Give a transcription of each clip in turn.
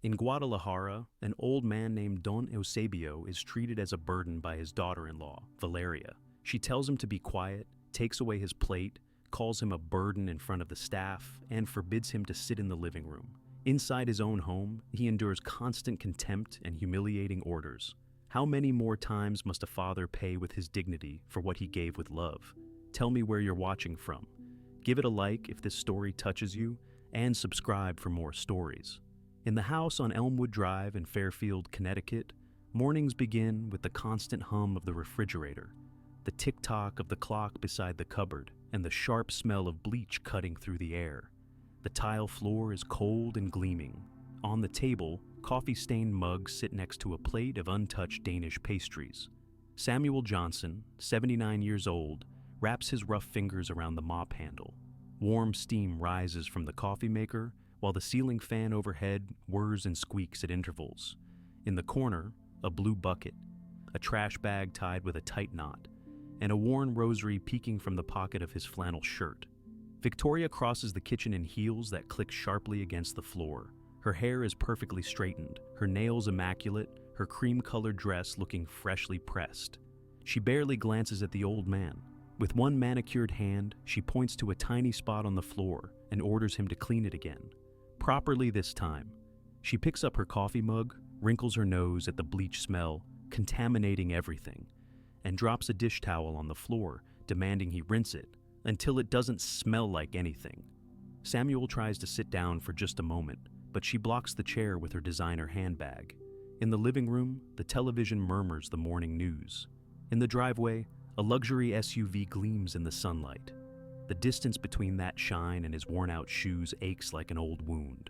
In Guadalajara, an old man named Don Eusebio is treated as a burden by his daughter-in-law, Valeria. She tells him to be quiet, takes away his plate, calls him a burden in front of the staff, and forbids him to sit in the living room. Inside his own home, he endures constant contempt and humiliating orders. How many more times must a father pay with his dignity for what he gave with love? Tell me where you're watching from. Give it a like if this story touches you, and subscribe for more stories. In the house on Elmwood Drive in Fairfield, Connecticut, mornings begin with the constant hum of the refrigerator, the tick-tock of the clock beside the cupboard, and the sharp smell of bleach cutting through the air. The tile floor is cold and gleaming. On the table, coffee-stained mugs sit next to a plate of untouched Danish pastries. Samuel Johnson, 79 years old, wraps his rough fingers around the mop handle. Warm steam rises from the coffee maker, while the ceiling fan overhead whirs and squeaks at intervals. In the corner, a blue bucket, a trash bag tied with a tight knot, and a worn rosary peeking from the pocket of his flannel shirt. Victoria crosses the kitchen in heels that click sharply against the floor. Her hair is perfectly straightened, her nails immaculate, her cream-colored dress looking freshly pressed. She barely glances at the old man. With one manicured hand, she points to a tiny spot on the floor and orders him to clean it again. Properly this time. She picks up her coffee mug, wrinkles her nose at the bleach smell, contaminating everything, and drops a dish towel on the floor, demanding he rinse it until it doesn't smell like anything. Samuel tries to sit down for just a moment, but she blocks the chair with her designer handbag. In the living room, the television murmurs the morning news. In the driveway, a luxury SUV gleams in the sunlight. The distance between that shine and his worn-out shoes aches like an old wound.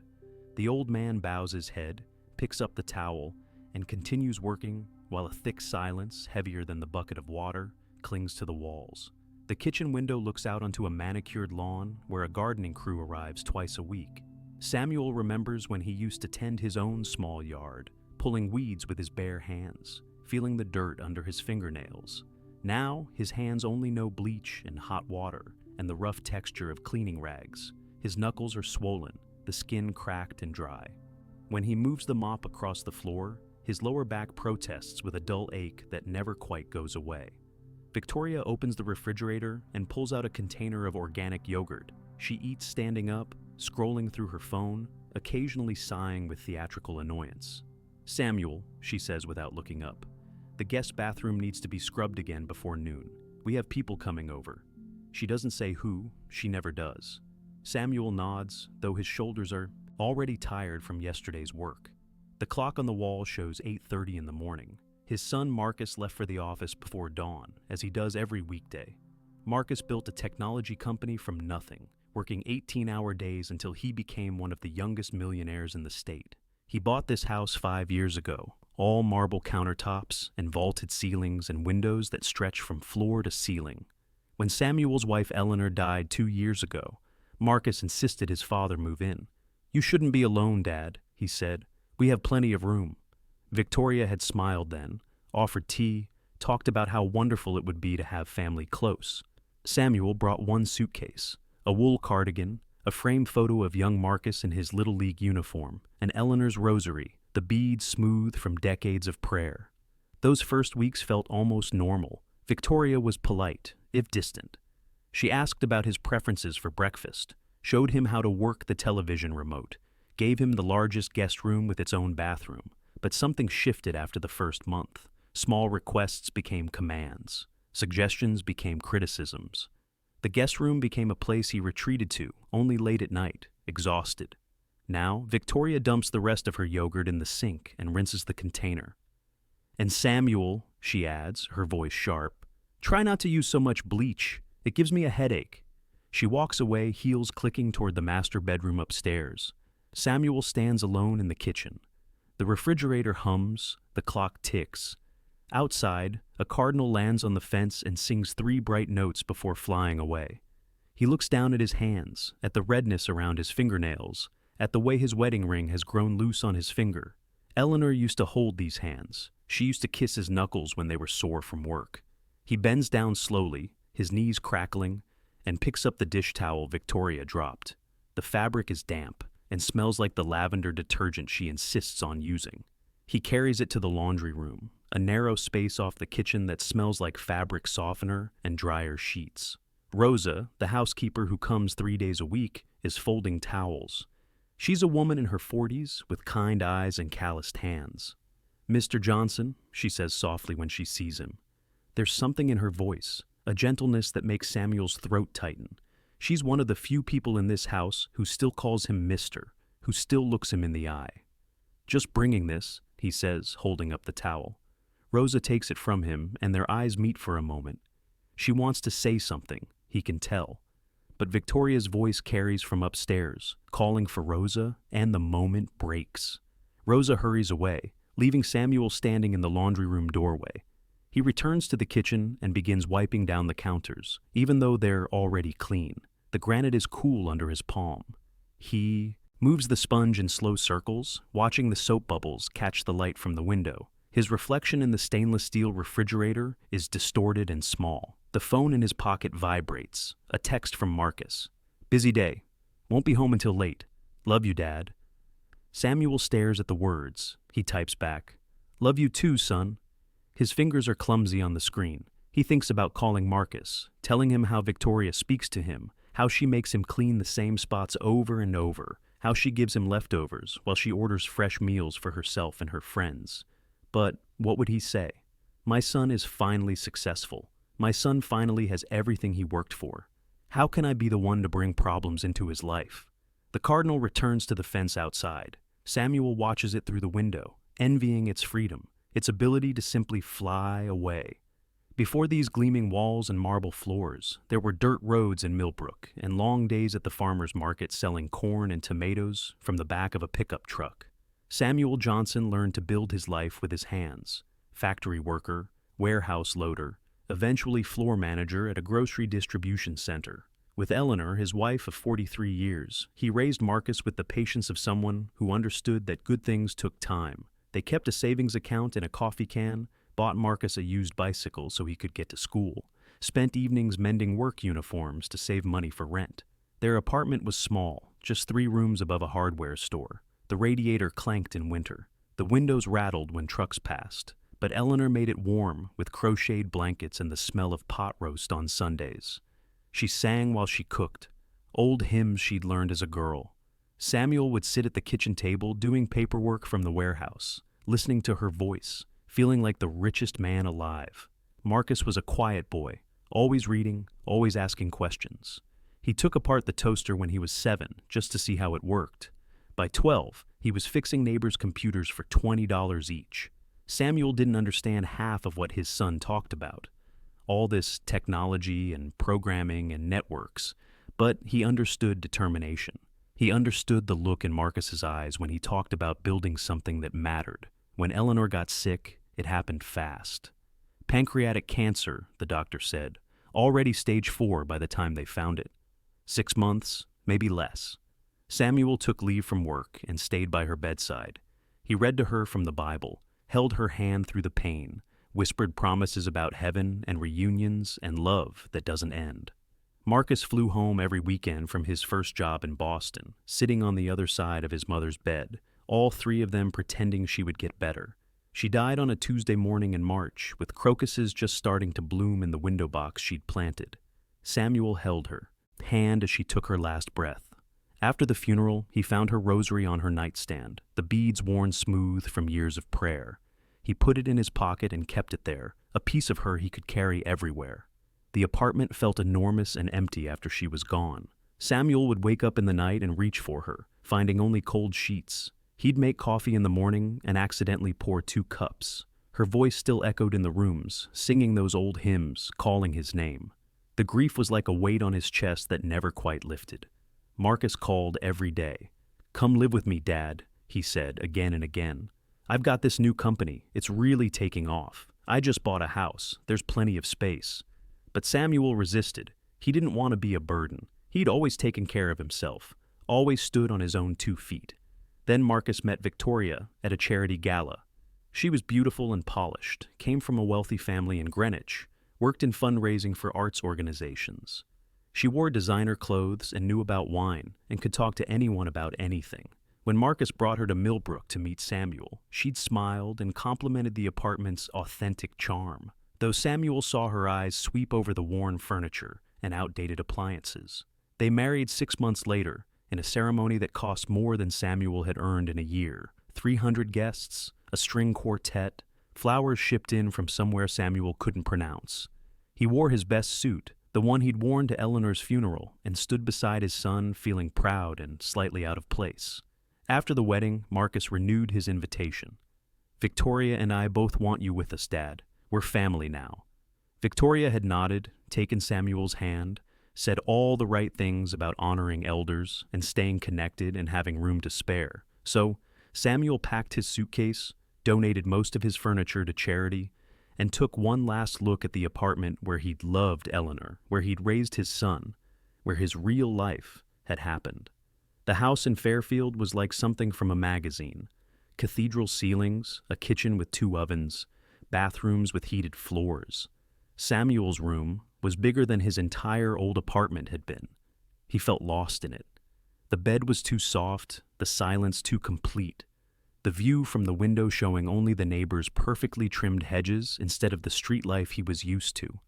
The old man bows his head, picks up the towel, and continues working while a thick silence, heavier than the bucket of water, clings to the walls. The kitchen window looks out onto a manicured lawn where a gardening crew arrives twice a week. Samuel remembers when he used to tend his own small yard, pulling weeds with his bare hands, feeling the dirt under his fingernails. Now, his hands only know bleach and hot water, and the rough texture of cleaning rags. His knuckles are swollen, the skin cracked and dry. When he moves the mop across the floor, his lower back protests with a dull ache that never quite goes away. Victoria opens the refrigerator and pulls out a container of organic yogurt. She eats standing up, scrolling through her phone, occasionally sighing with theatrical annoyance. "Samuel," she says without looking up, "the guest bathroom needs to be scrubbed again before noon. We have people coming over." She doesn't say who, she never does. Samuel nods, though his shoulders are already tired from yesterday's work. The clock on the wall shows 8:30 in the morning. His son Marcus left for the office before dawn, as he does every weekday. Marcus built a technology company from nothing, working 18-hour days until he became one of the youngest millionaires in the state. He bought this house 5 years ago, all marble countertops and vaulted ceilings and windows that stretch from floor to ceiling. When Samuel's wife Eleanor died 2 years ago, Marcus insisted his father move in. "You shouldn't be alone, Dad," he said. "We have plenty of room." Victoria had smiled then, offered tea, talked about how wonderful it would be to have family close. Samuel brought one suitcase, a wool cardigan, a framed photo of young Marcus in his Little League uniform, and Eleanor's rosary, the beads smooth from decades of prayer. Those first weeks felt almost normal. Victoria was polite, if distant. She asked about his preferences for breakfast, showed him how to work the television remote, gave him the largest guest room with its own bathroom. But something shifted after the first month. Small requests became commands. Suggestions became criticisms. The guest room became a place he retreated to, only late at night, exhausted. Now, Victoria dumps the rest of her yogurt in the sink and rinses the container. "And Samuel," she adds, her voice sharp, "try not to use so much bleach. It gives me a headache." She walks away, heels clicking toward the master bedroom upstairs. Samuel stands alone in the kitchen. The refrigerator hums, the clock ticks. Outside, a cardinal lands on the fence and sings 3 bright notes before flying away. He looks down at his hands, at the redness around his fingernails, at the way his wedding ring has grown loose on his finger. Eleanor used to hold these hands. She used to kiss his knuckles when they were sore from work. He bends down slowly, his knees crackling, and picks up the dish towel Victoria dropped. The fabric is damp, and smells like the lavender detergent she insists on using. He carries it to the laundry room, a narrow space off the kitchen that smells like fabric softener and dryer sheets. Rosa, the housekeeper who comes 3 days a week, is folding towels. She's a woman in her 40s with kind eyes and calloused hands. "Mr. Johnson," she says softly when she sees him. There's something in her voice, a gentleness that makes Samuel's throat tighten. She's one of the few people in this house who still calls him Mr., who still looks him in the eye. "Just bringing this," he says, holding up the towel. Rosa takes it from him, and their eyes meet for a moment. She wants to say something, he can tell. But Victoria's voice carries from upstairs, calling for Rosa, and the moment breaks. Rosa hurries away, leaving Samuel standing in the laundry room doorway. He returns to the kitchen and begins wiping down the counters, even though they're already clean. The granite is cool under his palm. He moves the sponge in slow circles, watching the soap bubbles catch the light from the window. His reflection in the stainless steel refrigerator is distorted and small. The phone in his pocket vibrates. A text from Marcus. "Busy day. Won't be home until late. Love you, Dad." Samuel stares at the words. He types back, "Love you too, son." His fingers are clumsy on the screen. He thinks about calling Marcus, telling him how Victoria speaks to him, how she makes him clean the same spots over and over, how she gives him leftovers while she orders fresh meals for herself and her friends. But what would he say? My son is finally successful. My son finally has everything he worked for. How can I be the one to bring problems into his life? The cardinal returns to the fence outside. Samuel watches it through the window, envying its freedom, its ability to simply fly away. Before these gleaming walls and marble floors, there were dirt roads in Millbrook and long days at the farmer's market selling corn and tomatoes from the back of a pickup truck. Samuel Johnson learned to build his life with his hands. Factory worker, warehouse loader, eventually floor manager at a grocery distribution center. With Eleanor, his wife of 43 years, he raised Marcus with the patience of someone who understood that good things took time. They kept a savings account in a coffee can, bought Marcus a used bicycle so he could get to school, spent evenings mending work uniforms to save money for rent. Their apartment was small, just 3 rooms above a hardware store. The radiator clanked in winter. The windows rattled when trucks passed. But Eleanor made it warm with crocheted blankets and the smell of pot roast on Sundays. She sang while she cooked, old hymns she'd learned as a girl. Samuel would sit at the kitchen table doing paperwork from the warehouse, listening to her voice, feeling like the richest man alive. Marcus was a quiet boy, always reading, always asking questions. He took apart the toaster when he was 7 just to see how it worked. By 12, he was fixing neighbors' computers for $20 each. Samuel didn't understand half of what his son talked about, all this technology and programming and networks, but he understood determination. He understood the look in Marcus's eyes when he talked about building something that mattered. When Eleanor got sick, it happened fast. Pancreatic cancer, the doctor said, already stage 4 by the time they found it. 6 months, maybe less. Samuel took leave from work and stayed by her bedside. He read to her from the Bible, held her hand through the pain, whispered promises about heaven and reunions and love that doesn't end. Marcus flew home every weekend from his first job in Boston, sitting on the other side of his mother's bed, all 3 of them pretending she would get better. She died on a Tuesday morning in March, with crocuses just starting to bloom in the window box she'd planted. Samuel held her hand as she took her last breath. After the funeral, he found her rosary on her nightstand, the beads worn smooth from years of prayer. He put it in his pocket and kept it there, a piece of her he could carry everywhere. The apartment felt enormous and empty after she was gone. Samuel would wake up in the night and reach for her, finding only cold sheets. He'd make coffee in the morning and accidentally pour 2 cups. Her voice still echoed in the rooms, singing those old hymns, calling his name. The grief was like a weight on his chest that never quite lifted. Marcus called every day. "Come live with me, Dad," he said again and again. "I've got this new company. It's really taking off. I just bought a house. There's plenty of space." But Samuel resisted. He didn't want to be a burden. He'd always taken care of himself, always stood on his own 2 feet. Then Marcus met Victoria at a charity gala. She was beautiful and polished, came from a wealthy family in Greenwich, worked in fundraising for arts organizations. She wore designer clothes and knew about wine and could talk to anyone about anything. When Marcus brought her to Millbrook to meet Samuel, she'd smiled and complimented the apartment's authentic charm, though Samuel saw her eyes sweep over the worn furniture and outdated appliances. They married 6 months later, in a ceremony that cost more than Samuel had earned in a year. 300 guests, a string quartet, flowers shipped in from somewhere Samuel couldn't pronounce. He wore his best suit, the one he'd worn to Eleanor's funeral, and stood beside his son feeling proud and slightly out of place. After the wedding, Marcus renewed his invitation. "Victoria and I both want you with us, Dad. We're family now." Victoria had nodded, taken Samuel's hand, said all the right things about honoring elders and staying connected and having room to spare. So Samuel packed his suitcase, donated most of his furniture to charity, and took one last look at the apartment where he'd loved Eleanor, where he'd raised his son, where his real life had happened. The house in Fairfield was like something from a magazine. Cathedral ceilings, a kitchen with 2 ovens, bathrooms with heated floors. Samuel's room was bigger than his entire old apartment had been. He felt lost in it. The bed was too soft, the silence too complete. The view from the window showing only the neighbors' perfectly trimmed hedges instead of the street life he was used to.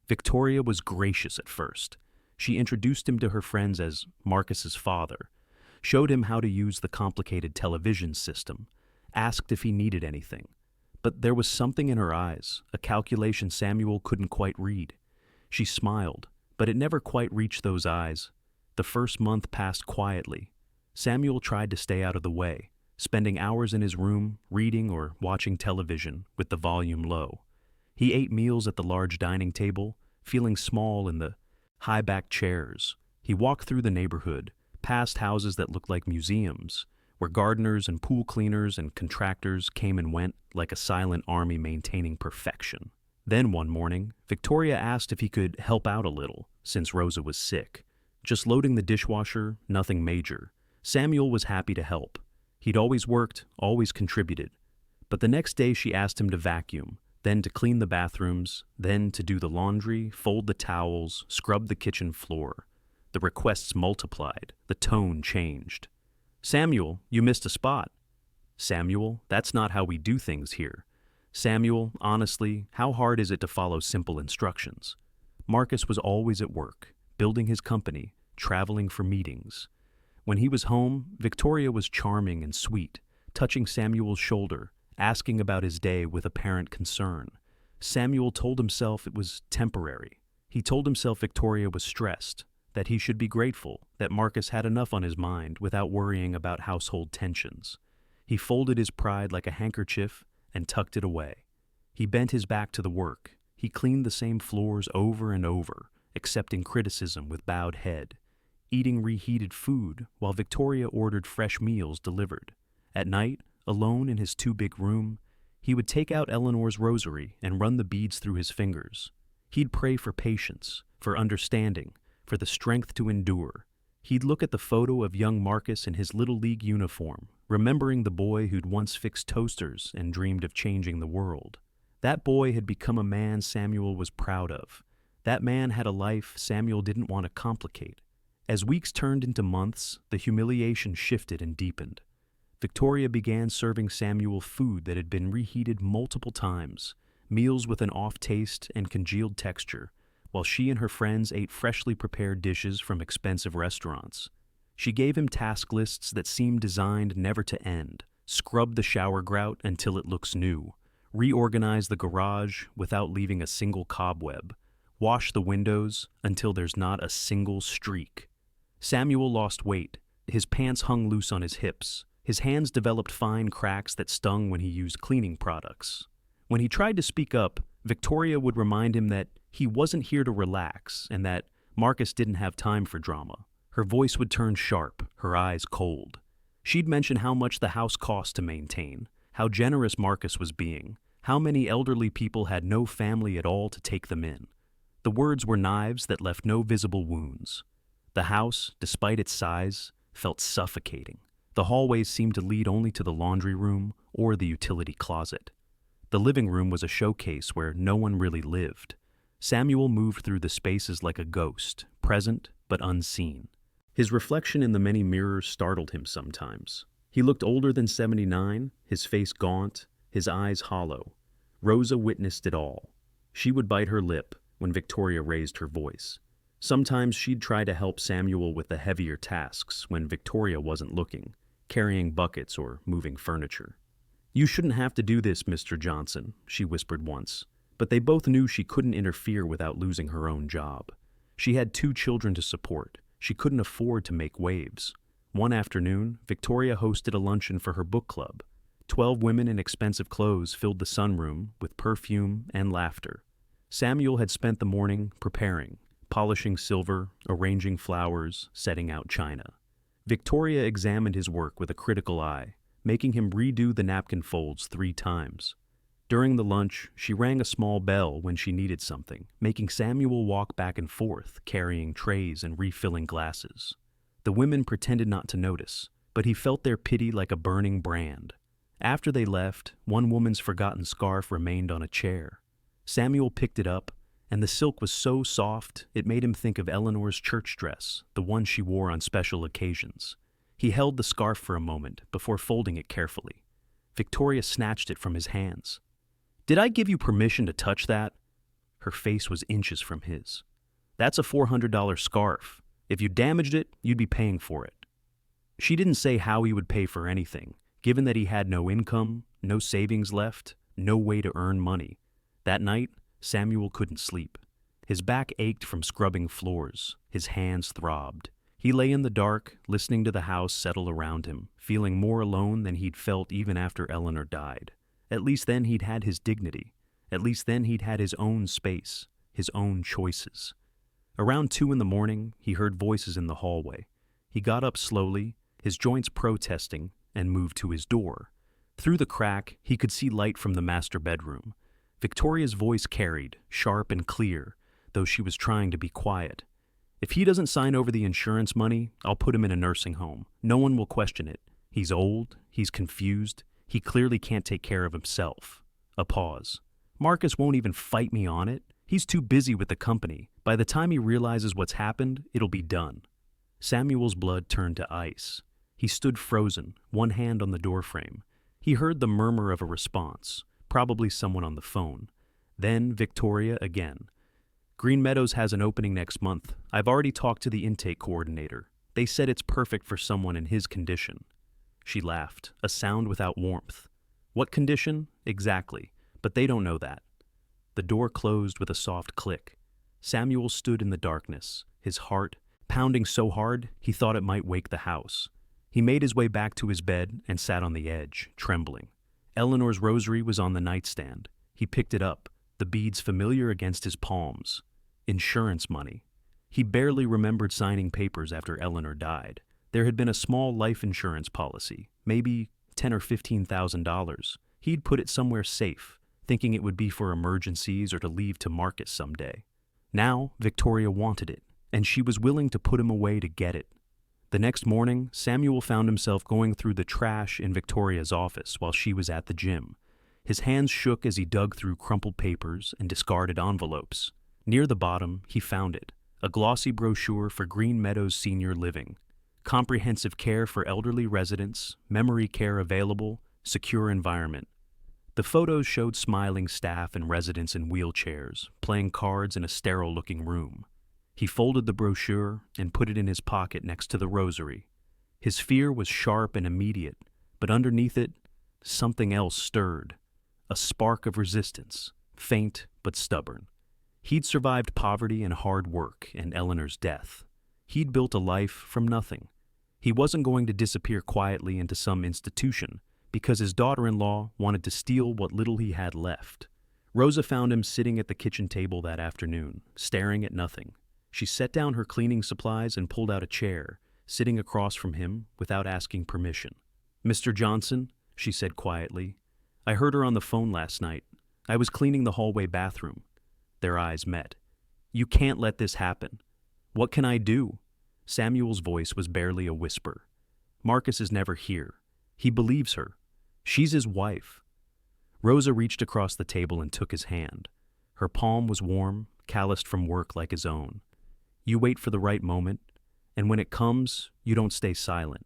Victoria was gracious at first. She introduced him to her friends as Marcus's father, showed him how to use the complicated television system, asked if he needed anything. But there was something in her eyes, a calculation Samuel couldn't quite read. She smiled, but it never quite reached those eyes. The first month passed quietly. Samuel tried to stay out of the way, spending hours in his room, reading or watching television with the volume low. He ate meals at the large dining table, feeling small in the high-backed chairs. He walked through the neighborhood, past houses that looked like museums, where gardeners and pool cleaners and contractors came and went like a silent army maintaining perfection. Then one morning, Victoria asked if he could help out a little, since Rosa was sick. Just loading the dishwasher, nothing major. Samuel was happy to help. He'd always worked, always contributed. But the next day she asked him to vacuum, then to clean the bathrooms, then to do the laundry, fold the towels, scrub the kitchen floor. The requests multiplied, the tone changed. "Samuel, you missed a spot." "Samuel, that's not how we do things here." "Samuel, honestly, how hard is it to follow simple instructions?" Marcus was always at work, building his company, traveling for meetings. When he was home, Victoria was charming and sweet, touching Samuel's shoulder, asking about his day with apparent concern. Samuel told himself it was temporary. He told himself Victoria was stressed, that he should be grateful, that Marcus had enough on his mind without worrying about household tensions. He folded his pride like a handkerchief and tucked it away. He bent his back to the work. He cleaned the same floors over and over, accepting criticism with bowed head, eating reheated food while Victoria ordered fresh meals delivered. At night, alone in his too big room, he would take out Eleanor's rosary and run the beads through his fingers. He'd pray for patience, for understanding, for the strength to endure. He'd look at the photo of young Marcus in his Little League uniform, remembering the boy who'd once fixed toasters and dreamed of changing the world. That boy had become a man Samuel was proud of. That man had a life Samuel didn't want to complicate. As weeks turned into months, the humiliation shifted and deepened. Victoria began serving Samuel food that had been reheated multiple times, meals with an off taste and congealed texture, while she and her friends ate freshly prepared dishes from expensive restaurants. She gave him task lists that seemed designed never to end. Scrub the shower grout until it looks new. Reorganize the garage without leaving a single cobweb. Wash the windows until there's not a single streak. Samuel lost weight. His pants hung loose on his hips. His hands developed fine cracks that stung when he used cleaning products. When he tried to speak up, Victoria would remind him that he wasn't here to relax and that Marcus didn't have time for drama. Her voice would turn sharp, her eyes cold. She'd mention how much the house cost to maintain, how generous Marcus was being, how many elderly people had no family at all to take them in. The words were knives that left no visible wounds. The house, despite its size, felt suffocating. The hallways seemed to lead only to the laundry room or the utility closet. The living room was a showcase where no one really lived. Samuel moved through the spaces like a ghost, present but unseen. His reflection in the many mirrors startled him sometimes. He looked older than 79, his face gaunt, his eyes hollow. Rosa witnessed it all. She would bite her lip when Victoria raised her voice. Sometimes she'd try to help Samuel with the heavier tasks when Victoria wasn't looking, carrying buckets or moving furniture. "You shouldn't have to do this, Mr. Johnson," she whispered once. But they both knew she couldn't interfere without losing her own job. She had 2 children to support. She couldn't afford to make waves. One afternoon, Victoria hosted a luncheon for her book club. 12 women in expensive clothes filled the sunroom with perfume and laughter. Samuel had spent the morning preparing, polishing silver, arranging flowers, setting out china. Victoria examined his work with a critical eye, making him redo the napkin folds 3 times. During the lunch, she rang a small bell when she needed something, making Samuel walk back and forth, carrying trays and refilling glasses. The women pretended not to notice, but he felt their pity like a burning brand. After they left, one woman's forgotten scarf remained on a chair. Samuel picked it up, and the silk was so soft it made him think of Eleanor's church dress, the one she wore on special occasions. He held the scarf for a moment before folding it carefully. Victoria snatched it from his hands. "Did I give you permission to touch that?" Her face was inches from his. "That's a $400 scarf. If you damaged it, you'd be paying for it." She didn't say how he would pay for anything, given that he had no income, no savings left, no way to earn money. That night, Samuel couldn't sleep. His back ached from scrubbing floors. His hands throbbed. He lay in the dark, listening to the house settle around him, feeling more alone than he'd felt even after Eleanor died. At least then he'd had his dignity. At least then he'd had his own space, his own choices. Around 2 in the morning, he heard voices in the hallway. He got up slowly, his joints protesting, and moved to his door. Through the crack, he could see light from the master bedroom. Victoria's voice carried, sharp and clear, though she was trying to be quiet. "If he doesn't sign over the insurance money, I'll put him in a nursing home. No one will question it. He's old, he's confused, he clearly can't take care of himself." A pause. "Marcus won't even fight me on it. He's too busy with the company. By the time he realizes what's happened, it'll be done." Samuel's blood turned to ice. He stood frozen, one hand on the doorframe. He heard the murmur of a response, probably someone on the phone. Then Victoria again. "Green Meadows has an opening next month. I've already talked to the intake coordinator. They said it's perfect for someone in his condition." She laughed, a sound without warmth. "What condition? Exactly. But they don't know that." The door closed with a soft click. Samuel stood in the darkness, his heart pounding so hard he thought it might wake the house. He made his way back to his bed and sat on the edge, trembling. Eleanor's rosary was on the nightstand. He picked it up, the beads familiar against his palms. Insurance money. He barely remembered signing papers after Eleanor died. There had been a small life insurance policy, maybe $10,000 or $15,000. He'd put it somewhere safe, thinking it would be for emergencies or to leave to Marcus someday. Now, Victoria wanted it, and she was willing to put him away to get it. The next morning, Samuel found himself going through the trash in Victoria's office while she was at the gym. His hands shook as he dug through crumpled papers and discarded envelopes. Near the bottom, he found it, a glossy brochure for Green Meadows Senior Living. Comprehensive care for elderly residents, memory care available, secure environment. The photos showed smiling staff and residents in wheelchairs, playing cards in a sterile-looking room. He folded the brochure and put it in his pocket next to the rosary. His fear was sharp and immediate, but underneath it, something else stirred. A spark of resistance, faint but stubborn. He'd survived poverty and hard work and Eleanor's death. He'd built a life from nothing. He wasn't going to disappear quietly into some institution because his daughter-in-law wanted to steal what little he had left. Rosa found him sitting at the kitchen table that afternoon, staring at nothing. She set down her cleaning supplies and pulled out a chair, sitting across from him without asking permission. "Mr. Johnson," she said quietly, "I heard her on the phone last night. I was cleaning the hallway bathroom." Their eyes met. "You can't let this happen." "What can I do?" Samuel's voice was barely a whisper. "Marcus is never here. He believes her. She's his wife." Rosa reached across the table and took his hand. Her palm was warm, calloused from work like his own. You wait for the right moment, and when it comes, you don't stay silent.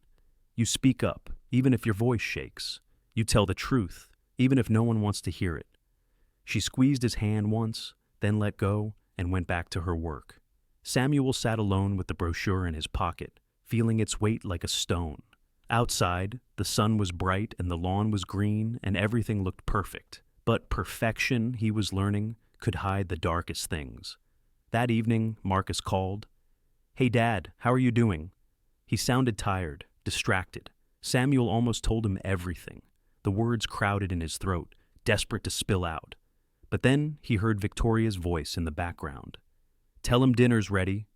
You speak up, even if your voice shakes. You tell the truth, even if no one wants to hear it. She squeezed his hand once, then let go, and went back to her work. Samuel sat alone with the brochure in his pocket, feeling its weight like a stone. Outside, the sun was bright and the lawn was green and everything looked perfect. But perfection, he was learning, could hide the darkest things. That evening, Marcus called. "Hey, Dad, how are you doing?" He sounded tired, distracted. Samuel almost told him everything. The words crowded in his throat, desperate to spill out. But then he heard Victoria's voice in the background. "Tell him dinner's ready."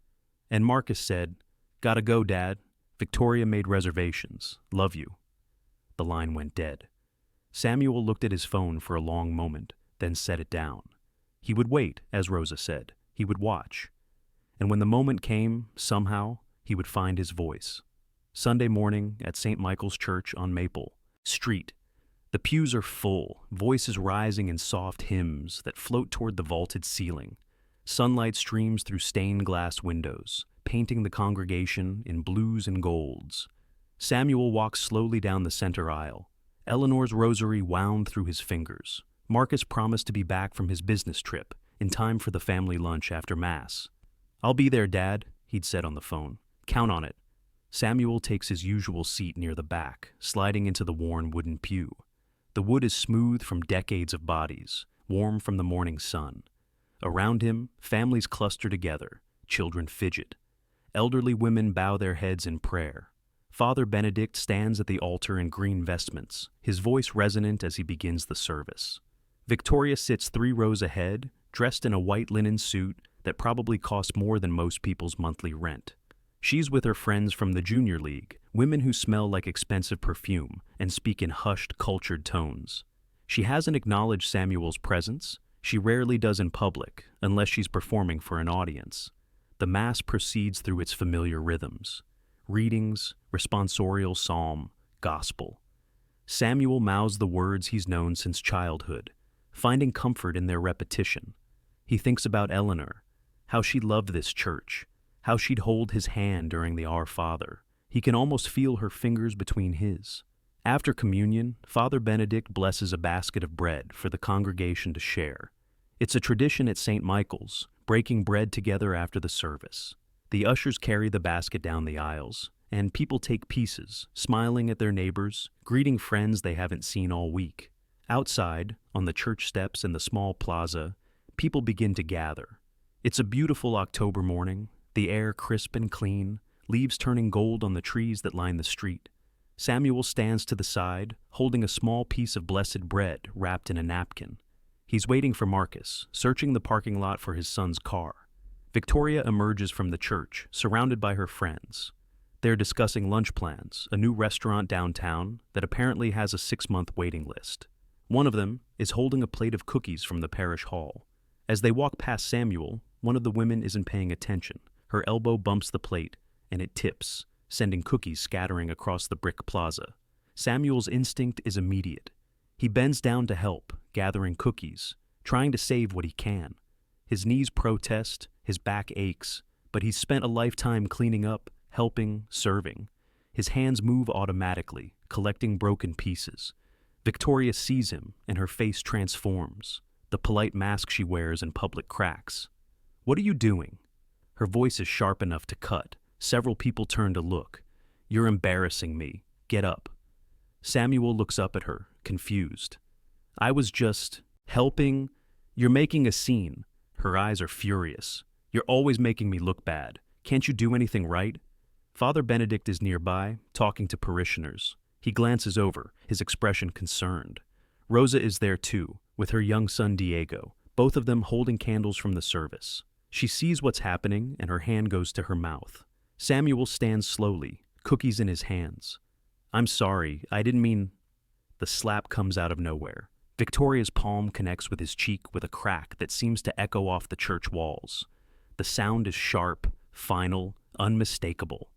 And Marcus said, "Gotta go, Dad. Victoria made reservations. Love you." The line went dead. Samuel looked at his phone for a long moment, then set it down. He would wait, as Rosa said. He would watch. And when the moment came, somehow, he would find his voice. Sunday morning at St. Michael's Church on Maple Street. The pews are full, voices rising in soft hymns that float toward the vaulted ceiling. Sunlight streams through stained glass windows, painting the congregation in blues and golds. Samuel walks slowly down the center aisle. Eleanor's rosary wound through his fingers. Marcus promised to be back from his business trip, in time for the family lunch after Mass. "I'll be there, Dad," he'd said on the phone. "Count on it." Samuel takes his usual seat near the back, sliding into the worn wooden pew. The wood is smooth from decades of bodies, warm from the morning sun. Around him, families cluster together, children fidget. Elderly women bow their heads in prayer. Father Benedict stands at the altar in green vestments, his voice resonant as he begins the service. Victoria sits 3 rows ahead, dressed in a white linen suit that probably costs more than most people's monthly rent. She's with her friends from the Junior League, women who smell like expensive perfume and speak in hushed, cultured tones. She hasn't acknowledged Samuel's presence. She rarely does in public, unless she's performing for an audience. The Mass proceeds through its familiar rhythms. Readings, responsorial psalm, gospel. Samuel mouths the words he's known since childhood, finding comfort in their repetition. He thinks about Eleanor, how she loved this church, how she'd hold his hand during the Our Father. He can almost feel her fingers between his. After communion, Father Benedict blesses a basket of bread for the congregation to share. It's a tradition at St. Michael's, breaking bread together after the service. The ushers carry the basket down the aisles, and people take pieces, smiling at their neighbors, greeting friends they haven't seen all week. Outside, on the church steps in the small plaza, people begin to gather. It's a beautiful October morning, the air crisp and clean, leaves turning gold on the trees that line the street. Samuel stands to the side, holding a small piece of blessed bread wrapped in a napkin. He's waiting for Marcus, searching the parking lot for his son's car. Victoria emerges from the church, surrounded by her friends. They're discussing lunch plans, a new restaurant downtown that apparently has a 6-month waiting list. One of them is holding a plate of cookies from the parish hall. As they walk past Samuel, one of the women isn't paying attention. Her elbow bumps the plate, and it tips, sending cookies scattering across the brick plaza. Samuel's instinct is immediate. He bends down to help, gathering cookies, trying to save what he can. His knees protest, his back aches, but he's spent a lifetime cleaning up, helping, serving. His hands move automatically, collecting broken pieces. Victoria sees him, and her face transforms. The polite mask she wears in public cracks. "What are you doing?" Her voice is sharp enough to cut. Several people turn to look. "You're embarrassing me. Get up." Samuel looks up at her, confused. "I was just helping. You're making a scene." Her eyes are furious. "You're always making me look bad. Can't you do anything right?" Father Benedict is nearby, talking to parishioners. He glances over, his expression concerned. Rosa is there too, with her young son Diego, both of them holding candles from the service. She sees what's happening, and her hand goes to her mouth. Samuel stands slowly, cookies in his hands. "I'm sorry, I didn't mean..." The slap comes out of nowhere. Victoria's palm connects with his cheek with a crack that seems to echo off the church walls. The sound is sharp, final, unmistakable.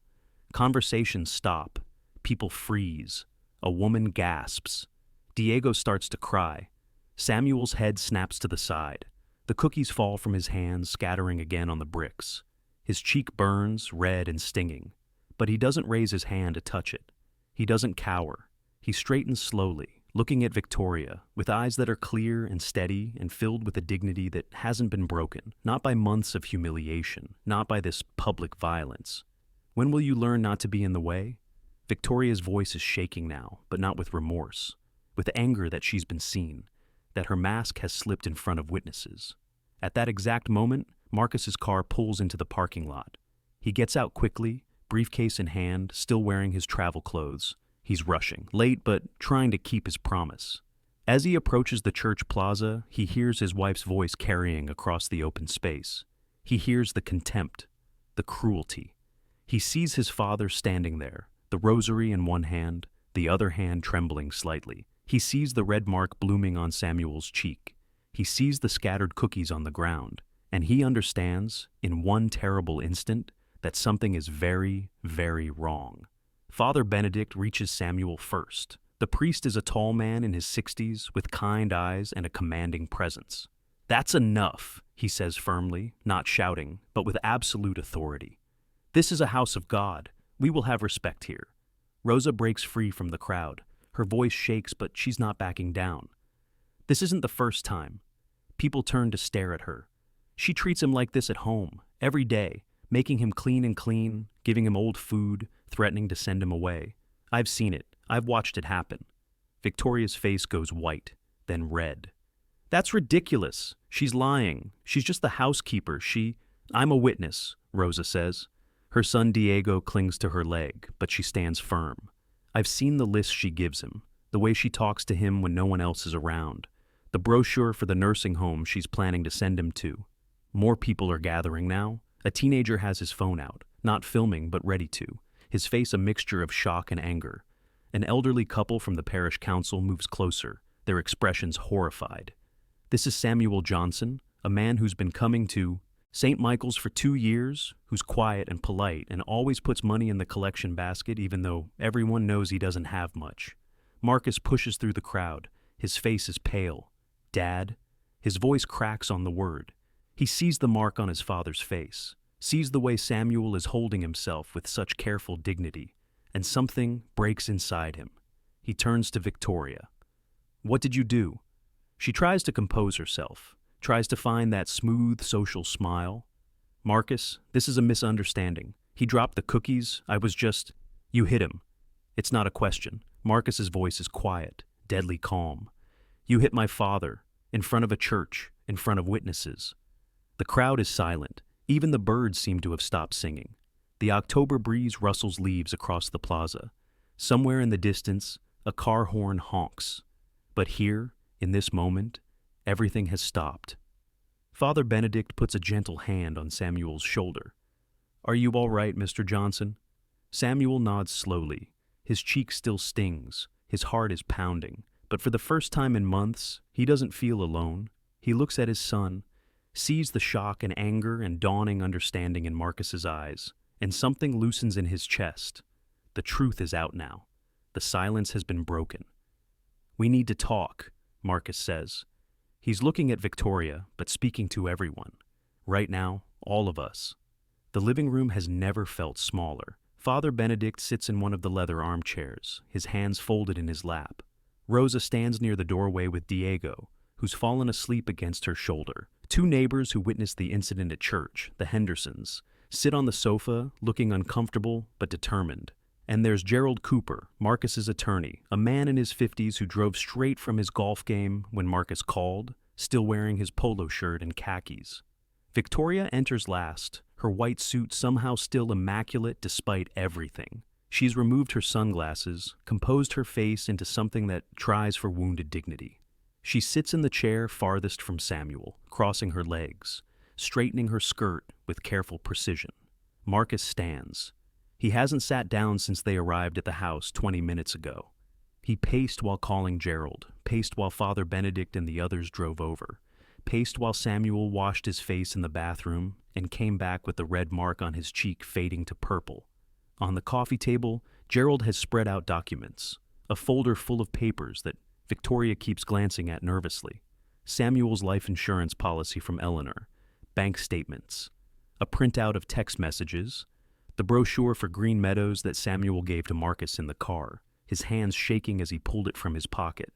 Conversations stop. People freeze. A woman gasps. Diego starts to cry. Samuel's head snaps to the side. The cookies fall from his hands, scattering again on the bricks. His cheek burns, red and stinging, but he doesn't raise his hand to touch it. He doesn't cower. He straightens slowly, looking at Victoria, with eyes that are clear and steady and filled with a dignity that hasn't been broken, not by months of humiliation, not by this public violence. When will you learn not to be in the way? Victoria's voice is shaking now, but not with remorse, with anger that she's been seen, that her mask has slipped in front of witnesses. At that exact moment, Marcus's car pulls into the parking lot. He gets out quickly, briefcase in hand, still wearing his travel clothes. He's rushing, late but trying to keep his promise. As he approaches the church plaza, he hears his wife's voice carrying across the open space. He hears the contempt, the cruelty. He sees his father standing there, the rosary in one hand, the other hand trembling slightly. He sees the red mark blooming on Samuel's cheek. He sees the scattered cookies on the ground, and he understands, in one terrible instant, that something is very, very wrong. Father Benedict reaches Samuel first. The priest is a tall man in his 60s with kind eyes and a commanding presence. "That's enough," he says firmly, not shouting, but with absolute authority. "This is a house of God. We will have respect here." Rosa breaks free from the crowd. Her voice shakes, but she's not backing down. This isn't the first time. People turn to stare at her. She treats him like this at home, every day, making him clean and clean, giving him old food, threatening to send him away. I've seen it. I've watched it happen. Victoria's face goes white, then red. "That's ridiculous. She's lying. She's just the housekeeper. I'm a witness," Rosa says. Her son Diego clings to her leg, but she stands firm. I've seen the list she gives him, the way she talks to him when no one else is around, the brochure for the nursing home she's planning to send him to. More people are gathering now. A teenager has his phone out, not filming but ready to, his face a mixture of shock and anger. An elderly couple from the parish council moves closer, their expressions horrified. This is Samuel Johnson, a man who's been coming to St. Michael's for 2 years, who's quiet and polite and always puts money in the collection basket even though everyone knows he doesn't have much. Marcus pushes through the crowd. His face is pale. "Dad?" His voice cracks on the word. He sees the mark on his father's face, sees the way Samuel is holding himself with such careful dignity, and something breaks inside him. He turns to Victoria. "What did you do?" She tries to compose herself, tries to find that smooth social smile. "Marcus, this is a misunderstanding. He dropped the cookies. You hit him. It's not a question." Marcus's voice is quiet, deadly calm. "You hit my father, in front of a church, in front of witnesses." The crowd is silent. Even the birds seem to have stopped singing. The October breeze rustles leaves across the plaza. Somewhere in the distance, a car horn honks. But here, in this moment, everything has stopped. Father Benedict puts a gentle hand on Samuel's shoulder. "Are you all right, Mr. Johnson?" Samuel nods slowly. His cheek still stings. His heart is pounding. But for the first time in months, he doesn't feel alone. He looks at his son, sees the shock and anger and dawning understanding in Marcus's eyes, and something loosens in his chest. The truth is out now. The silence has been broken. "We need to talk," Marcus says. He's looking at Victoria, but speaking to everyone. Right now, all of us. The living room has never felt smaller. Father Benedict sits in one of the leather armchairs, his hands folded in his lap. Rosa stands near the doorway with Diego, who's fallen asleep against her shoulder. 2 neighbors who witnessed the incident at church, the Hendersons, sit on the sofa, looking uncomfortable but determined. And there's Gerald Cooper, Marcus's attorney, a man in his 50s who drove straight from his golf game when Marcus called, still wearing his polo shirt and khakis. Victoria enters last, her white suit somehow still immaculate despite everything. She's removed her sunglasses, composed her face into something that tries for wounded dignity. She sits in the chair farthest from Samuel, crossing her legs, straightening her skirt with careful precision. Marcus stands. He hasn't sat down since they arrived at the house 20 minutes ago. He paced while calling Gerald, paced while Father Benedict and the others drove over, paced while Samuel washed his face in the bathroom and came back with the red mark on his cheek fading to purple. On the coffee table, Gerald has spread out documents, a folder full of papers that Victoria keeps glancing at nervously. Samuel's life insurance policy from Eleanor, bank statements, a printout of text messages, the brochure for Green Meadows that Samuel gave to Marcus in the car, his hands shaking as he pulled it from his pocket.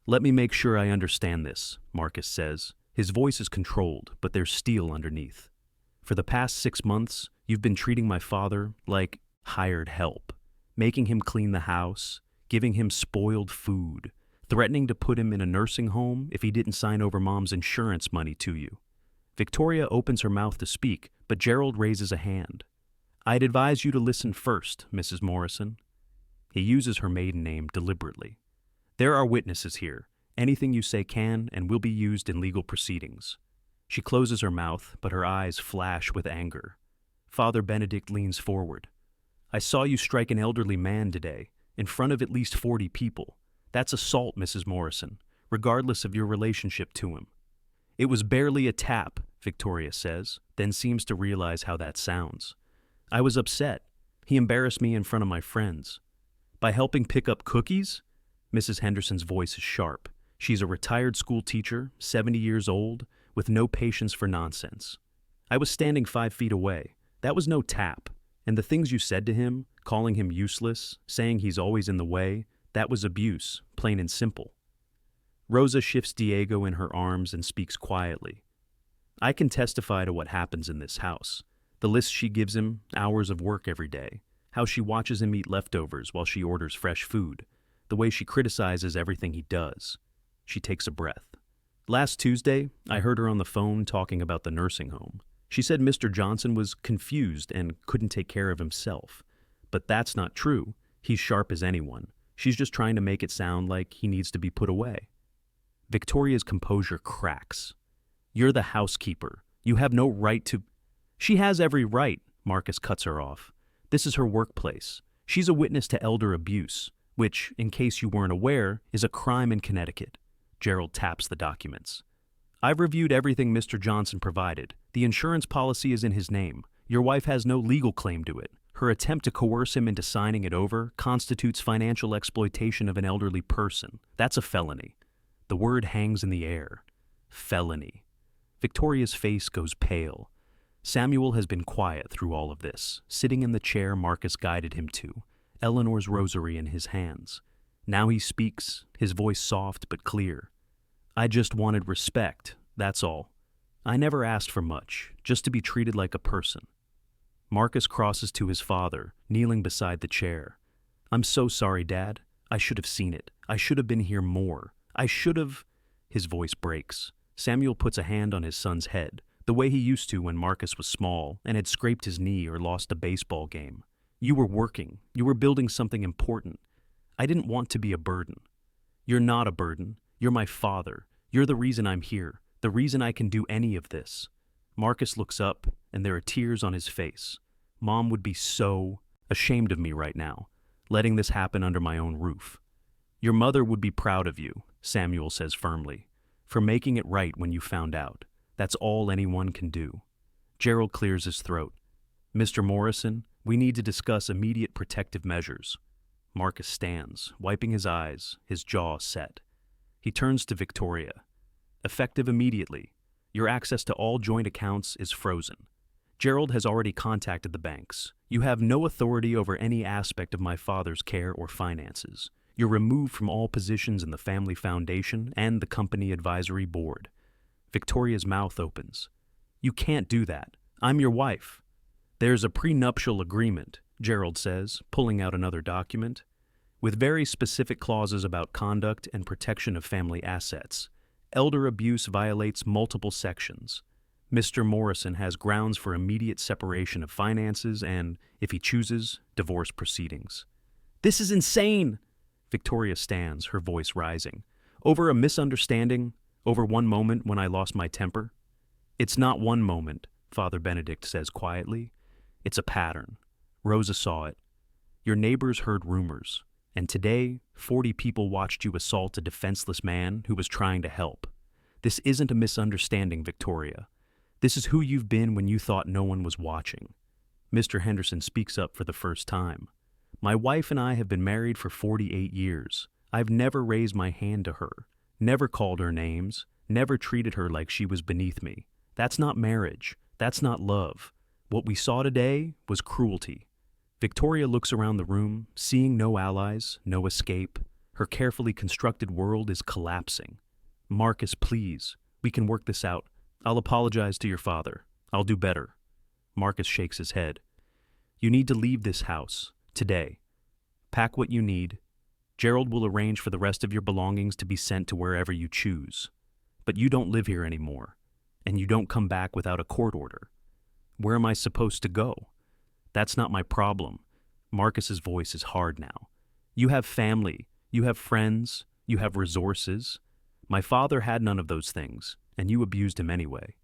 "Let me make sure I understand this," Marcus says. His voice is controlled, but there's steel underneath. "For the past 6 months, you've been treating my father like hired help, making him clean the house, giving him spoiled food, threatening to put him in a nursing home if he didn't sign over Mom's insurance money to you." Victoria opens her mouth to speak, but Gerald raises a hand. "I'd advise you to listen first, Mrs. Morrison." He uses her maiden name deliberately. "There are witnesses here. Anything you say can and will be used in legal proceedings." She closes her mouth, but her eyes flash with anger. Father Benedict leans forward. "I saw you strike an elderly man today, in front of at least 40 people. That's assault, Mrs. Morrison, regardless of your relationship to him." "It was barely a tap," Victoria says, then seems to realize how that sounds. "I was upset. He embarrassed me in front of my friends." "By helping pick up cookies?" Mrs. Henderson's voice is sharp. She's a retired school teacher, 70 years old, with no patience for nonsense. "I was standing 5 feet away. That was no tap. And the things you said to him, calling him useless, saying he's always in the way, that was abuse, plain and simple." Rosa shifts Diego in her arms and speaks quietly. "I can testify to what happens in this house. The list she gives him, hours of work every day, how she watches him eat leftovers while she orders fresh food, the way she criticizes everything he does." She takes a breath. "Last Tuesday, I heard her on the phone talking about the nursing home. She said Mr. Johnson was confused and couldn't take care of himself. But that's not true. He's sharp as anyone. She's just trying to make it sound like he needs to be put away." Victoria's composure cracks. "You're the housekeeper. You have no right to—" "She has every right," Marcus cuts her off. "This is her workplace. She's a witness to elder abuse, which, in case you weren't aware, is a crime in Connecticut." Gerald taps the documents. "I've reviewed everything Mr. Johnson provided. The insurance policy is in his name. Your wife has no legal claim to it. Her attempt to coerce him into signing it over constitutes financial exploitation of an elderly person. That's a felony." The word hangs in the air. Felony. Victoria's face goes pale. Samuel has been quiet through all of this, sitting in the chair Marcus guided him to, Eleanor's rosary in his hands. Now he speaks, his voice soft but clear. "I just wanted respect, that's all. I never asked for much, just to be treated like a person." Marcus crosses to his father, kneeling beside the chair. "I'm so sorry, Dad. I should have seen it. I should have been here more. I should have—" His voice breaks. Samuel puts a hand on his son's head, the way he used to when Marcus was small and had scraped his knee or lost a baseball game. "You were working. You were building something important. I didn't want to be a burden." "You're not a burden. You're my father. You're the reason I'm here, the reason I can do any of this." Marcus looks up, and there are tears on his face. "Mom would be so ashamed of me right now, letting this happen under my own roof." "Your mother would be proud of you," Samuel says firmly, "for making it right when you found out. That's all anyone can do." Gerald clears his throat. "Mr. Morrison, we need to discuss immediate protective measures." Marcus stands, wiping his eyes, his jaw set. He turns to Victoria. "Effective immediately. Your access to all joint accounts is frozen. Gerald has already contacted the banks. You have no authority over any aspect of my father's care or finances. You're removed from all positions in the family foundation and the company advisory board." Victoria's mouth opens. "You can't do that. I'm your wife." "There's a prenuptial agreement," Gerald says, pulling out another document, "with very specific clauses about conduct and protection of family assets. Elder abuse violates multiple sections. Mr. Morrison has grounds for immediate separation of finances and, if he chooses, divorce proceedings." "This is insane!" Victoria stands, her voice rising. "Over a misunderstanding? Over one moment when I lost my temper?" "It's not one moment," Father Benedict says quietly. "It's a pattern. Rosa saw it. Your neighbors heard rumors. And today, 40 people watched you assault a defenseless man who was trying to help. This isn't a misunderstanding, Victoria. This is who you've been when you thought no one was watching." Mr. Henderson speaks up for the first time. "My wife and I have been married for 48 years. I've never raised my hand to her, never called her names, Never treated her like she was beneath me. That's not marriage. That's not love. What we saw today was cruelty. Victoria looks around the room, seeing no allies, no escape. Her carefully constructed world is collapsing. Marcus, please. We can work this out. I'll apologize to your father. I'll do better. Marcus shakes his head. You need to leave this house. Today. Pack what you need. Gerald will arrange for the rest of your belongings to be sent to wherever you choose. But you don't live here anymore. And you don't come back without a court order. Where am I supposed to go? That's not my problem. Marcus's voice is hard now. You have family. You have friends. You have resources. My father had none of those things, and you abused him anyway.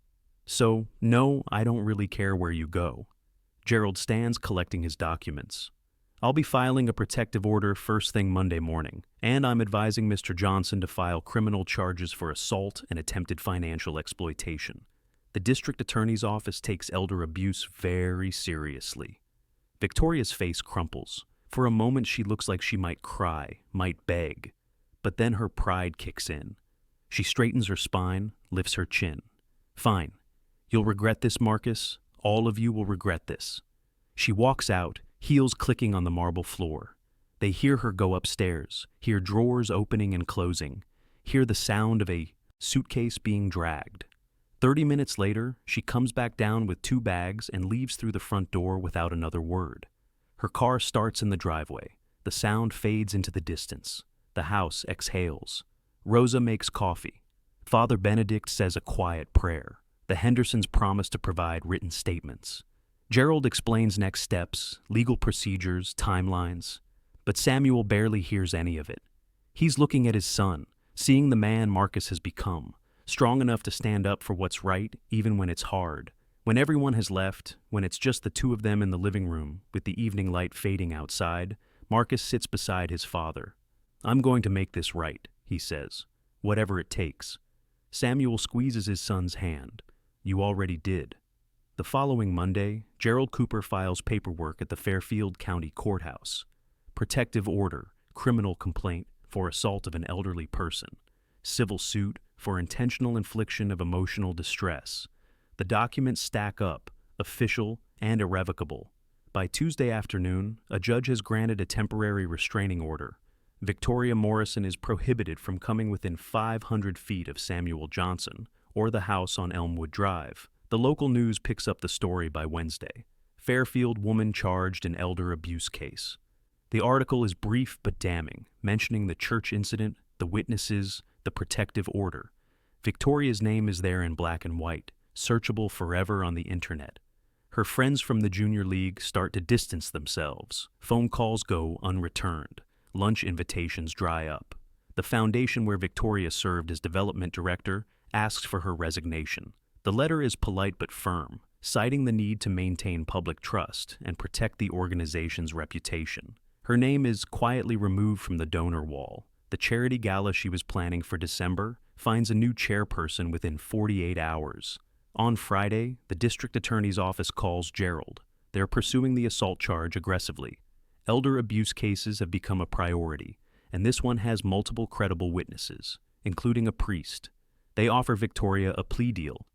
So, no, I don't really care where you go. Gerald stands collecting his documents. I'll be filing a protective order first thing Monday morning, and I'm advising Mr. Johnson to file criminal charges for assault and attempted financial exploitation. The district attorney's office takes elder abuse very seriously. Victoria's face crumples. For a moment she looks like she might cry, might beg. But then her pride kicks in. She straightens her spine, lifts her chin. Fine. You'll regret this, Marcus. All of you will regret this. She walks out, heels clicking on the marble floor. They hear her go upstairs, hear drawers opening and closing, hear the sound of a suitcase being dragged. 30 minutes later, she comes back down with 2 bags and leaves through the front door without another word. Her car starts in the driveway. The sound fades into the distance. The house exhales. Rosa makes coffee. Father Benedict says a quiet prayer. The Hendersons promise to provide written statements. Gerald explains next steps, legal procedures, timelines. But Samuel barely hears any of it. He's looking at his son, seeing the man Marcus has become, strong enough to stand up for what's right even when it's hard. When everyone has left, when it's just the 2 of them in the living room, with the evening light fading outside, Marcus sits beside his father. I'm going to make this right, he says, whatever it takes. Samuel squeezes his son's hand. You already did. The following Monday, Gerald Cooper files paperwork at the Fairfield County Courthouse. Protective order, criminal complaint for assault of an elderly person, civil suit for intentional infliction of emotional distress. The documents stack up, official and irrevocable. By Tuesday afternoon, a judge has granted a temporary restraining order. Victoria Morrison is prohibited from coming within 500 feet of Samuel Johnson or the house on Elmwood Drive. The local news picks up the story by Wednesday. Fairfield woman charged in elder abuse case. The article is brief but damning, mentioning the church incident, the witnesses, the protective order. Victoria's name is there in black and white, searchable forever on the internet. Her friends from the junior league start to distance themselves. Phone calls go unreturned. Lunch invitations dry up. The foundation where Victoria served as development director asks for her resignation. The letter is polite but firm, citing the need to maintain public trust and protect the organization's reputation. Her name is quietly removed from the donor wall. The charity gala she was planning for December finds a new chairperson within 48 hours. On Friday, the district attorney's office calls Gerald. They're pursuing the assault charge aggressively. Elder abuse cases have become a priority, and this one has multiple credible witnesses, including a priest. They offer Victoria a plea deal,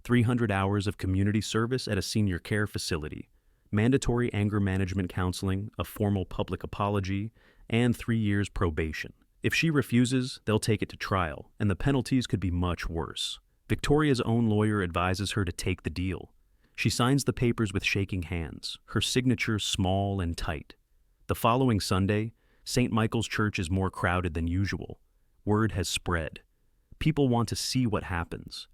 300 hours of community service at a senior care facility, mandatory anger management counseling, a formal public apology, and 3 years probation. If she refuses, they'll take it to trial, and the penalties could be much worse. Victoria's own lawyer advises her to take the deal. She signs the papers with shaking hands, her signature small and tight. The following Sunday, St. Michael's Church is more crowded than usual. Word has spread. People want to see what happens,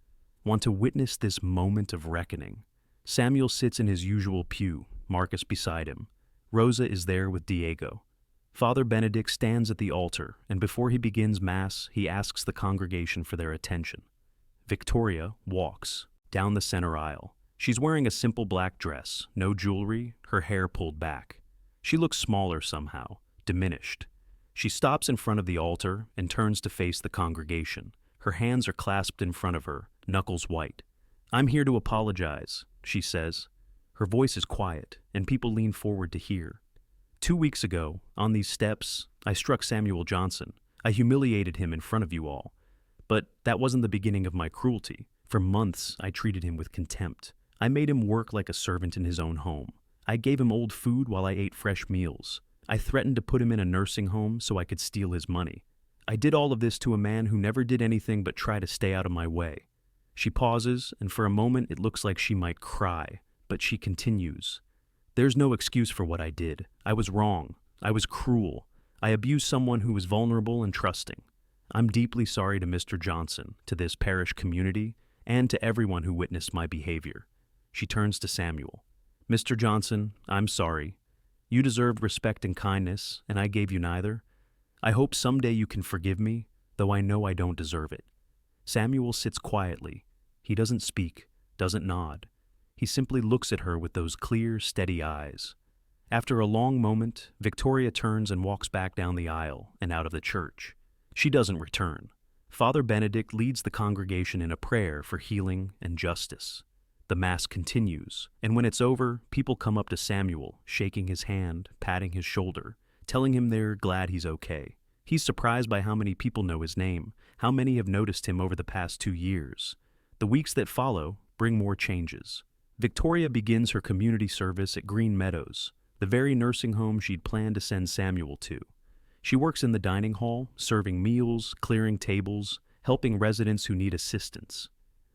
want to witness this moment of reckoning. Samuel sits in his usual pew, Marcus beside him. Rosa is there with Diego. Father Benedict stands at the altar, and before he begins Mass, he asks the congregation for their attention. Victoria walks down the center aisle. She's wearing a simple black dress, no jewelry, her hair pulled back. She looks smaller somehow, diminished. She stops in front of the altar and turns to face the congregation. Her hands are clasped in front of her, knuckles white. I'm here to apologize, she says. Her voice is quiet, and people lean forward to hear. 2 weeks ago, on these steps, I struck Samuel Johnson. I humiliated him in front of you all. But that wasn't the beginning of my cruelty. For months, I treated him with contempt. I made him work like a servant in his own home. I gave him old food while I ate fresh meals. I threatened to put him in a nursing home so I could steal his money. I did all of this to a man who never did anything but try to stay out of my way. She pauses, and for a moment it looks like she might cry, but she continues. There's no excuse for what I did. I was wrong. I was cruel. I abused someone who was vulnerable and trusting. I'm deeply sorry to Mr. Johnson, to this parish community, and to everyone who witnessed my behavior. She turns to Samuel. Mr. Johnson, I'm sorry. You deserved respect and kindness, and I gave you neither. I hope someday you can forgive me, though I know I don't deserve it. Samuel sits quietly. He doesn't speak, doesn't nod. He simply looks at her with those clear, steady eyes. After a long moment, Victoria turns and walks back down the aisle and out of the church. She doesn't return. Father Benedict leads the congregation in a prayer for healing and justice. The Mass continues, and when it's over, people come up to Samuel, shaking his hand, patting his shoulder, telling him they're glad he's okay. He's surprised by how many people know his name, how many have noticed him over the past 2 years. The weeks that follow bring more changes. Victoria begins her community service at Green Meadows, the very nursing home she'd planned to send Samuel to. She works in the dining hall, serving meals, clearing tables, helping residents who need assistance.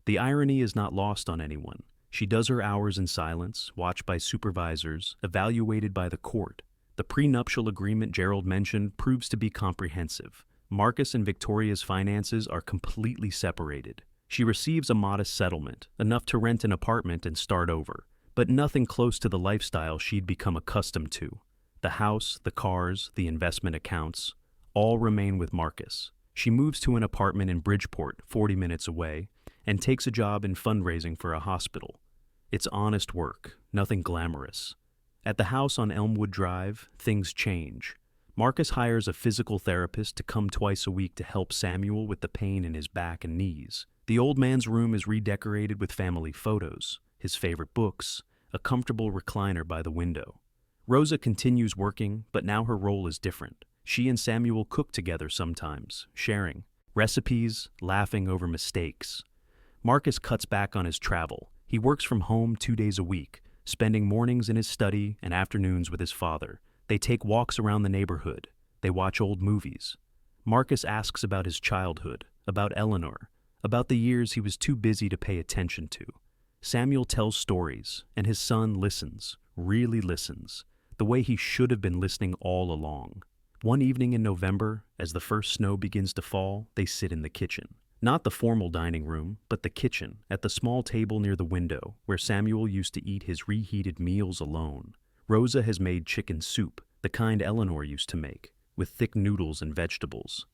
The irony is not lost on anyone. She does her hours in silence, watched by supervisors, evaluated by the court. The prenuptial agreement Gerald mentioned proves to be comprehensive. Marcus and Victoria's finances are completely separated. She receives a modest settlement, enough to rent an apartment and start over, but nothing close to the lifestyle she'd become accustomed to. The house, the cars, the investment accounts, all remain with Marcus. She moves to an apartment in Bridgeport, 40 minutes away, and takes a job in fundraising for a hospital. It's honest work, nothing glamorous. At the house on Elmwood Drive, things change. Marcus hires a physical therapist to come twice a week to help Samuel with the pain in his back and knees. The old man's room is redecorated with family photos, his favorite books, a comfortable recliner by the window. Rosa continues working, but now her role is different. She and Samuel cook together sometimes, sharing recipes, laughing over mistakes. Marcus cuts back on his travel. He works from home 2 days a week, spending mornings in his study and afternoons with his father. They take walks around the neighborhood. They watch old movies. Marcus asks about his childhood, about Eleanor, about the years he was too busy to pay attention to. Samuel tells stories, and his son listens, really listens, the way he should have been listening all along. One evening in November, as the first snow begins to fall, they sit in the kitchen. Not the formal dining room, but the kitchen, at the small table near the window, where Samuel used to eat his reheated meals alone. Rosa has made chicken soup, the kind Eleanor used to make, with thick noodles and vegetables.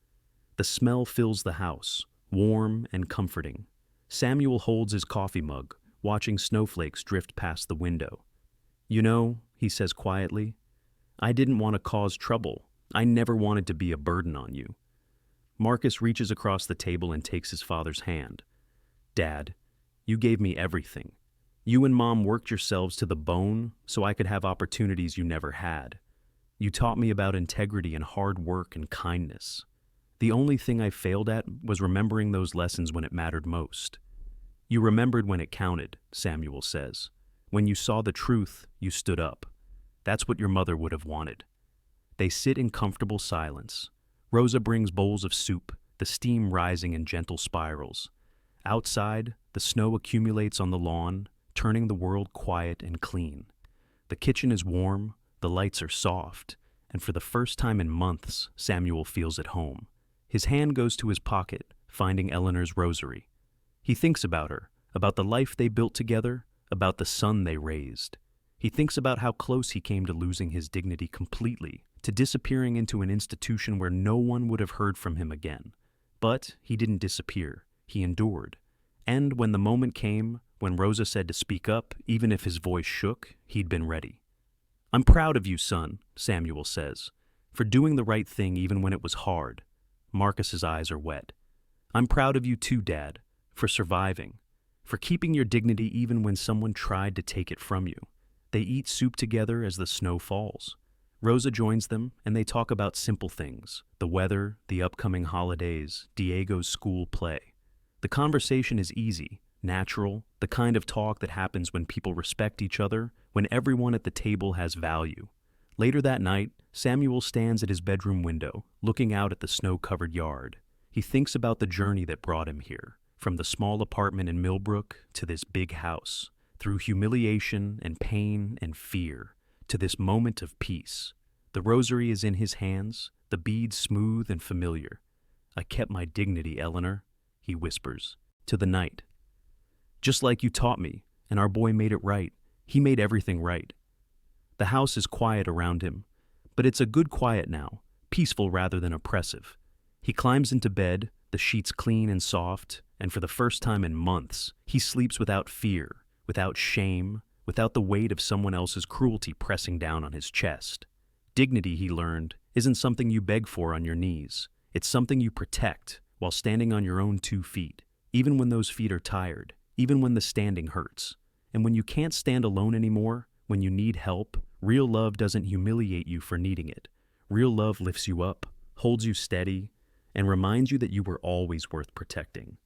The smell fills the house, warm and comforting. Samuel holds his coffee mug, watching snowflakes drift past the window. You know, he says quietly, I didn't want to cause trouble. I never wanted to be a burden on you. Marcus reaches across the table and takes his father's hand. Dad, you gave me everything. You and Mom worked yourselves to the bone so I could have opportunities you never had. You taught me about integrity and hard work and kindness. The only thing I failed at was remembering those lessons when it mattered most. You remembered when it counted, Samuel says. When you saw the truth, you stood up. That's what your mother would have wanted. They sit in comfortable silence. Rosa brings bowls of soup, the steam rising in gentle spirals. Outside, the snow accumulates on the lawn, turning the world quiet and clean. The kitchen is warm, the lights are soft, and for the first time in months, Samuel feels at home. His hand goes to his pocket, finding Eleanor's rosary. He thinks about her, about the life they built together, about the son they raised. He thinks about how close he came to losing his dignity completely, to disappearing into an institution where no one would have heard from him again. But he didn't disappear. He endured. And when the moment came, when Rosa said to speak up, even if his voice shook, he'd been ready. I'm proud of you, son, Samuel says, for doing the right thing even when it was hard. Marcus's eyes are wet. I'm proud of you too, Dad, for surviving, for keeping your dignity even when someone tried to take it from you. They eat soup together as the snow falls. Rosa joins them, and they talk about simple things: the weather, the upcoming holidays, Diego's school play. The conversation is easy, natural, the kind of talk that happens when people respect each other, when everyone at the table has value. Later that night, Samuel stands at his bedroom window, looking out at the snow-covered yard. He thinks about the journey that brought him here, from the small apartment in Millbrook to this big house, through humiliation and pain and fear, to this moment of peace. The rosary is in his hands, the beads smooth and familiar. "I kept my dignity, Eleanor," he whispers, to the night. "Just like you taught me, and our boy made it right. He made everything right." The house is quiet around him, but it's a good quiet now, peaceful rather than oppressive. He climbs into bed, the sheets clean and soft, and for the first time in months, he sleeps without fear, without shame, without the weight of someone else's cruelty pressing down on his chest. Dignity, he learned, isn't something you beg for on your knees. It's something you protect while standing on your own 2 feet, even when those feet are tired, even when the standing hurts. And when you can't stand alone anymore, when you need help, real love doesn't humiliate you for needing it. Real love lifts you up, holds you steady, and reminds you that you were always worth protecting.